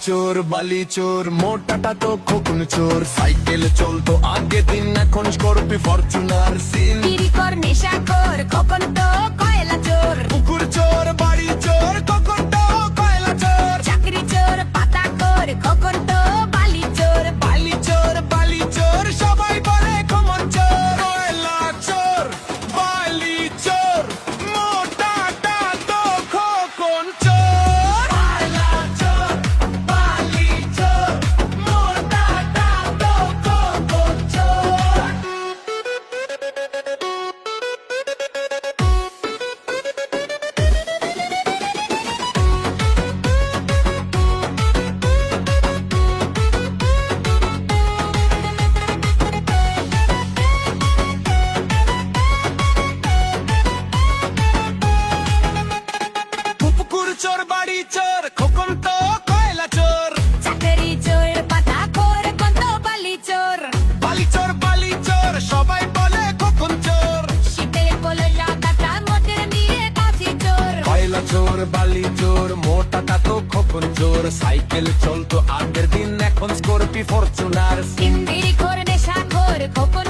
চোর বালি চোর মোটাটা তো খোকন চোর সাইকেল চলতো আগে দিন এখন স্করপি ফরচুনার সিন বিড়ি কর নেশা কর খোকন তো কয়লা চোর পুকুর চোর বাড়ি চোর খোকন তো কয়লা চোর চাকরি চোর পাতা কর খোকন তো বালি চোর বালি চোর বালি চোর সবাই বলে খমন চোর কয়লা চোর বালি চোর মোটাটা তো খোকন চোর কয়লা চোর বালি চোর মোটাটা তো খোকন চোর পুকুর চোর বাড়ি চোর খোকন তো কয়লা চোর চাকরি চোর পাতা কর কত বালি চোর বালি চোর সবাই বলে খোকন চোর শীতের পোলো সাদাটা মোটের নিয়ে কাছি চোর কয়লা চোর বালি চোর মোটাটা তো খোকন চোর সাইকেল চলতো আগের দিন এখন স্করপি ফরচুনার বিড়ি কর নেশা কর খোকন